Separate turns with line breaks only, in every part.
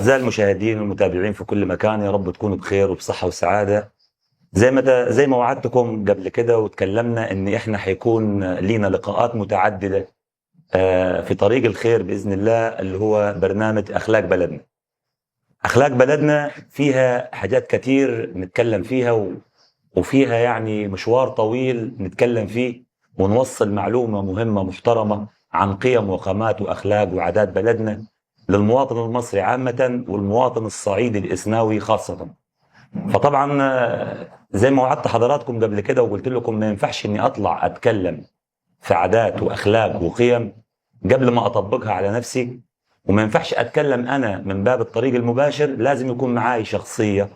أعزائي المشاهدين والمتابعين في كل مكان، يا رب تكونوا بخير وبصحة وسعادة. زي ما وعدتكم قبل كده وتكلمنا إن إحنا حيكون لينا لقاءات متعددة في طريق الخير بإذن الله، اللي هو برنامج أخلاق بلدنا. أخلاق بلدنا فيها حاجات كتير نتكلم فيها وفيها يعني مشوار طويل نتكلم فيه ونوصل معلومة مهمة محترمة عن قيم وقامات وأخلاق وعادات بلدنا للمواطن المصري عامة والمواطن الصعيدي الإسناوي خاصة. فطبعا زي ما وعدت حضراتكم قبل كده وقلت لكم ما ينفعش إني أطلع أتكلم في عادات وأخلاق وقيم قبل ما أطبقها على نفسي، وما ينفعش أتكلم أنا من باب الطريق المباشر، لازم يكون معاي شخصية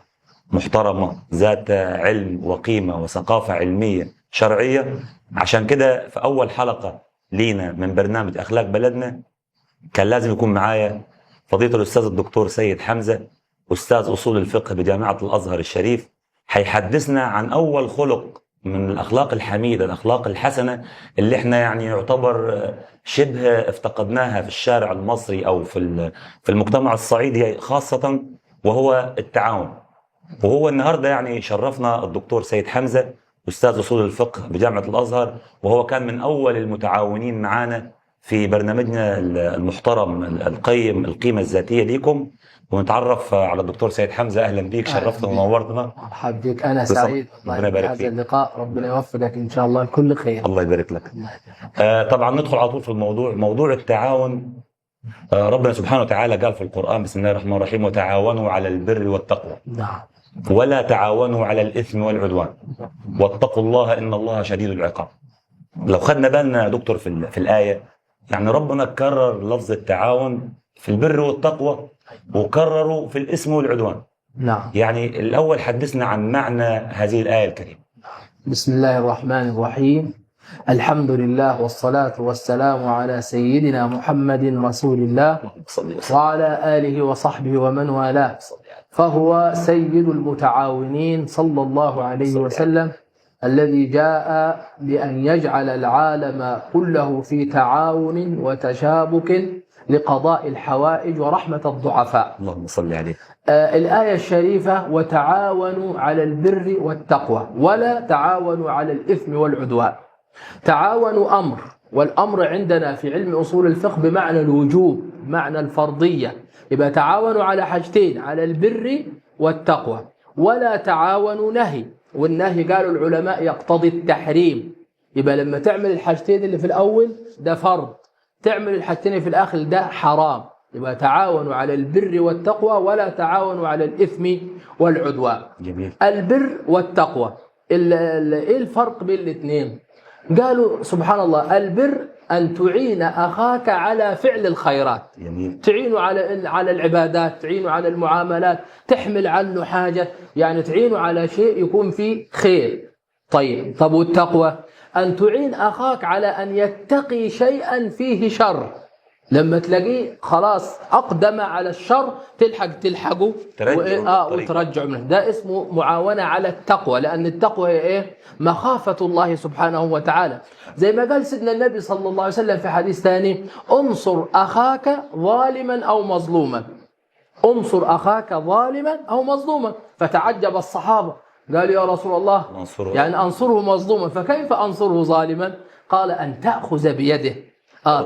محترمة ذات علم وقيمة وثقافة علمية شرعية. عشان كده في أول حلقة لينا من برنامج أخلاق بلدنا كان لازم يكون معايا فضيلة الأستاذ الدكتور سيد حمزة، أستاذ أصول الفقه بجامعة الأزهر الشريف. حيحدثنا عن أول خلق من الأخلاق الحميدة، الأخلاق الحسنة اللي احنا يعني يعتبر شبه افتقدناها في الشارع المصري أو في المجتمع الصعيدي خاصة، وهو التعاون. وهو النهاردة يعني شرفنا الدكتور سيد حمزة أستاذ أصول الفقه بجامعة الأزهر، وهو كان من أول المتعاونين معنا في برنامجنا المحترم القيم القيمة الذاتية ليكم. ونتعرف على الدكتور سيد حمزة. أهلا بك، شرفتنا ونورتنا.
مرحبا بك، أنا سعيد
والله بهذا
اللقاء. ربنا يوفقك إن شاء الله كل خير.
الله يبارك لك. طبعا ندخل على طول في الموضوع، موضوع التعاون. ربنا سبحانه وتعالى قال في القرآن بسم الله الرحمن الرحيم: وتعاونوا على البر والتقوى
نعم،
ولا تعاونوا على الإثم والعدوان واتقوا الله إن الله شديد العقاب. لو خدنا بالنا يا دكتور في الآية، يعني ربنا كرر لفظ التعاون في البر والتقوى وكرروا في الإثم والعدوان.
نعم.
يعني الأول حدثنا عن معنى هذه الآية الكريمة.
بسم الله الرحمن الرحيم. الحمد لله والصلاة والسلام على سيدنا محمد رسول الله وعلى آله وصحبه ومن والاه، فهو سيد المتعاونين صلى الله عليه وسلم، الذي جاء بأن يجعل العالم كله في تعاون وتشابك لقضاء الحوائج ورحمة الضعفاء.
اللهم صل عليه.
الآية الشريفة: وتعاونوا على البر والتقوى ولا تعاونوا على الإثم والعدوان. تعاونوا أمر، والأمر عندنا في علم أصول الفقه بمعنى الوجوب، معنى الفرضية. يبقى تعاونوا على حاجتين، على البر والتقوى. ولا تعاونوا نهي، والنهي قالوا العلماء يقتضي التحريم. يبقى لما تعمل الحاجتين اللي في الأول ده فرض، تعمل الحاجتين اللي في الآخر ده حرام. يبقى تعاونوا على البر والتقوى ولا تعاونوا على الإثم والعدوان.
جميل.
البر والتقوى ايه الفرق بين الاثنين؟ قالوا سبحان الله: البر أن تعين أخاك على فعل الخيرات.
جميل.
تعينه على العبادات، تعينه على المعاملات، تحمل عنه حاجة، يعني تعينه على شيء يكون فيه خير. طب والتقوى أن تعين أخاك على أن يتقي شيئا فيه شر، لما تلاقيه خلاص أقدم على الشر تلحقه وترجع منه. ده اسمه معاونة على التقوى، لأن التقوى هي إيه؟ مخافة الله سبحانه وتعالى. زي ما قال سيدنا النبي صلى الله عليه وسلم في حديث ثاني: انصر أخاك ظالما أو مظلوما. انصر أخاك ظالما أو مظلوما. فتعجب الصحابة، قالوا: يا رسول الله، يعني أنصره مظلوما، فكيف أنصره ظالما؟ قال: أن تأخذ بيده،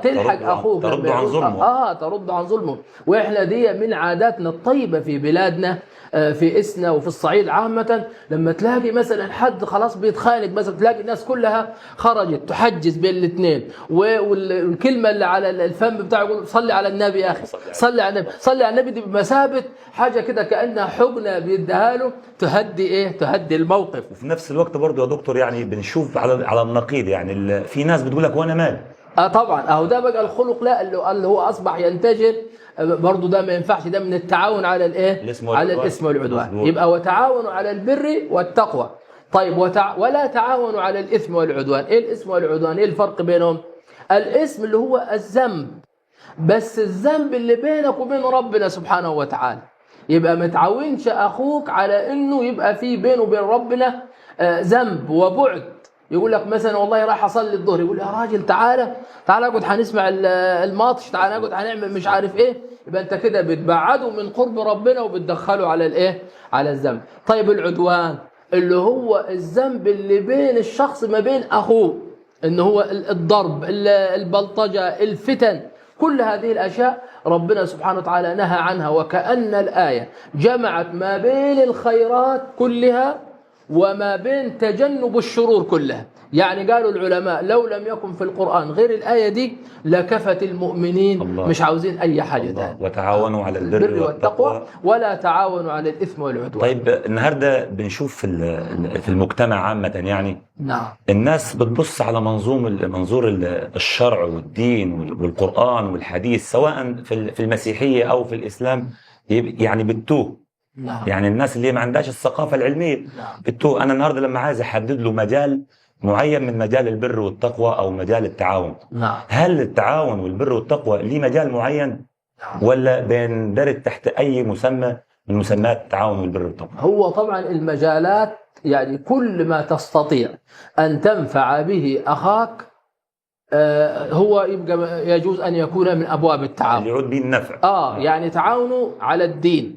تلحق أخوك،
ترد عن ظلمه.
ترد عن ظلمه. وإحنا دي من عاداتنا الطيبة في بلادنا، في إسنا وفي الصعيد عامة. لما تلاقي مثلا حد خلاص بيتخانق، مثلا تلاقي الناس كلها خرجت تحجز بين الاثنين، والكلمة اللي على الفم بتاعه يقول: صلي على النبي يا أخي، صلي على النبي، صلي على النبي. دي بمثابة حاجة كده كأنها حقنة بيديها له تهدي الموقف.
وفي نفس الوقت برضه يا دكتور يعني بنشوف على النقيض، يعني في ناس بتقول لك وانا مال.
طبعا ده بقى الخلق، لا اللي هو اصبح ينتشر برضه، ده ما ينفعش، ده من التعاون على الايه؟ على الاسم والعدوان. يبقى وتعاونوا على البر والتقوى. طيب ولا تعاونوا على الاثم والعدوان. ايه الاثم والعدوان؟ ايه الفرق بينهم؟ الاثم اللي هو الذنب، بس الذنب اللي بينك وبين ربنا سبحانه وتعالى. يبقى ما تعاونش اخوك على انه يبقى في بينه وبين ربنا ذنب وبعد. يقول لك مثلا والله راح اصلي الظهر، يقول يا راجل تعالى اقعد هنسمع الماتش، تعالى اقعد هنعمل مش عارف ايه. يبقى انت كده بتبعده من قرب ربنا وبتدخله على الايه؟ على الذنب. طيب العدوان اللي هو الذنب اللي بين الشخص ما بين اخوه، ان هو الضرب، البلطجه، الفتن، كل هذه الاشياء ربنا سبحانه وتعالى نهى عنها، وكأن الآية جمعت ما بين الخيرات كلها وما بين تجنب الشرور كلها. يعني قالوا العلماء لو لم يكن في القرآن غير الآية دي لكفت المؤمنين،
الله.
مش عاوزين أي حاجة
الله.
تانية.
وتعاونوا على البر والتقوى
ولا تعاونوا على الإثم والعدوان.
طيب النهارده بنشوف في المجتمع عامة يعني
نعم.
الناس بتبص على منظور الشرع والدين والقرآن والحديث، سواء في المسيحية أو في الإسلام، يعني بتوه.
نعم.
يعني الناس اللي ما عندهاش الثقافة العلمية
نعم.
بتوه. أنا النهارده لما عايز أحدد له مجال معين من مجال البر والتقوى أو مجال التعاون،
نعم.
هل التعاون والبر والتقوى ليه مجال معين ولا بيندرج تحت أي مسمى من مسميات التعاون والبر والتقوى؟
هو طبعا المجالات يعني كل ما تستطيع أن تنفع به أخاك هو يبقى يجوز أن يكون من أبواب التعاون
اللي يعود به النفع.
يعني تعاونوا على الدين،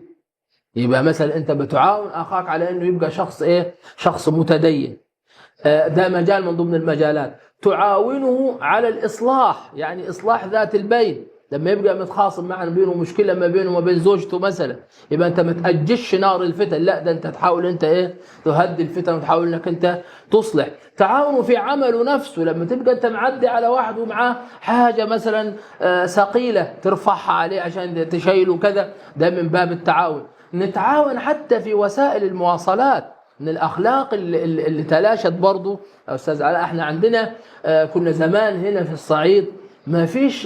يبقى مثلا أنت بتعاون أخاك على أنه يبقى شخص شخص متدين، ده مجال من ضمن المجالات. تعاونه على الإصلاح، يعني إصلاح ذات البين، لما يبقى متخاصم معنا بينه مشكلة ما بينه وبين زوجته مثلا، يبقى أنت ما تأجش نار الفتن، لا ده أنت تحاول أنت تهدي الفتن وتحاول أنك أنت تصلح. تعاونه في عمله نفسه، لما تبقى أنت معدي على واحد ومعاه حاجة مثلا ثقيلة ترفعها عليه عشان تشيله كذا، ده من باب التعاون. نتعاون حتى في وسائل المواصلات، من الأخلاق اللي تلاشت برضو يا أستاذ علاء. احنا عندنا كنا زمان هنا في الصعيد ما فيش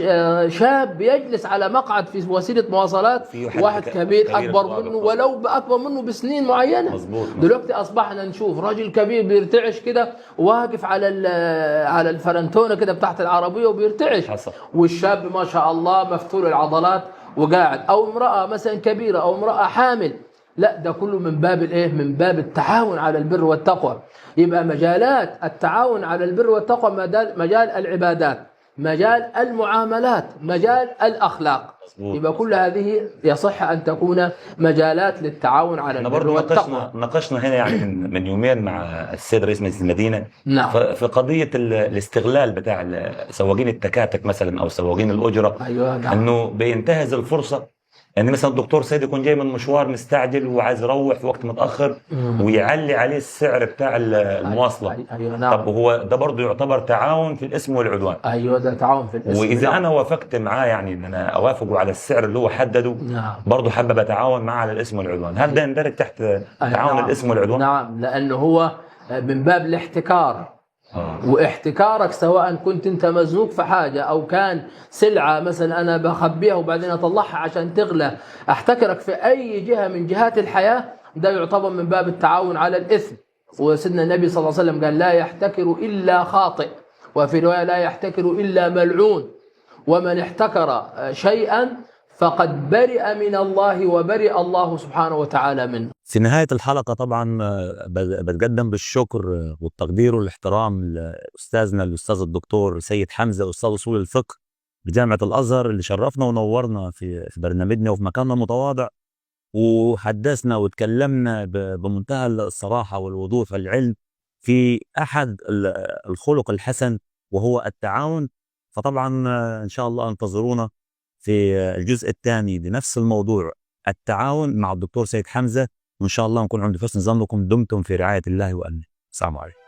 شاب يجلس على مقعد في وسيلة مواصلات واحد كبير أكبر منه ولو أكبر منه بسنين معينة.
مظبوط.
دلوقتي أصبحنا نشوف راجل كبير بيرتعش كده واقف على الفرنتونة كده بتاعت العربية وبيرتعش
حصل.
والشاب ما شاء الله مفتول العضلات وقاعد، أو امرأة مثلا كبيرة أو امرأة حامل. لا ده كله من باب من باب التعاون على البر والتقوى. يبقى مجالات التعاون على البر والتقوى مجال العبادات، مجال المعاملات، مجال الأخلاق. يبقى كل هذه يصح أن تكون مجالات للتعاون على البر والتقوى.
ناقشنا هنا يعني من يومين مع السيد رئيس مجلس المدينة.
نعم.
في قضية الاستغلال بتاع سواقين التكاتك مثلا أو سواقين الأجرة.
أيوة. نعم.
أنه بينتهز الفرصة، يعني مثلا الدكتور سيد يكون جاي من مشوار مستعجل وعايز يروح في وقت متأخر ويعلي عليه السعر بتاع المواصلة.
أيوة. نعم.
طب هو ده برضه يعتبر تعاون في الاسم والعدوان.
أيوة ده تعاون في الاسم.
وإذا
نعم.
أنا وافقت معاه يعني إن أنا أوافقه على السعر اللي هو حدده،
نعم.
برضه حابب أتعاون معاه على الاسم والعدوان، هل ده يندرج تحت تعاون
نعم.
الاسم والعدوان؟
نعم، لأنه هو من باب الاحتكار. واحتكارك سواء كنت انت مزنوق في حاجة او كان سلعة مثلا انا بخبيها وبعدين اطلعها عشان تغلى، احتكرك في اي جهة من جهات الحياة، ده يعتبر من باب التعاون على الاثم. وسيدنا النبي صلى الله عليه وسلم قال لا يحتكر الا خاطئ، وفي رواية لا يحتكر الا ملعون، ومن احتكر شيئا فقد برئ من الله وبرئ الله سبحانه وتعالى منه.
في نهاية الحلقة طبعا بتقدم بالشكر والتقدير والاحترام لأستاذنا الأستاذ الدكتور سيد حمزة، أستاذ أصول الفقه بجامعة الأزهر، اللي شرفنا ونورنا في برنامجنا وفي مكاننا المتواضع، وحدثنا وتكلمنا بمنتهى الصراحة والوضوح والعلم في أحد الخلق الحسن وهو التعاون. فطبعا إن شاء الله انتظرونا في الجزء الثاني لنفس الموضوع، التعاون مع الدكتور سيد حمزة، وإن شاء الله نكون عند حسن ظنكم. دمتم في رعاية الله وأمنه. السلام عليكم.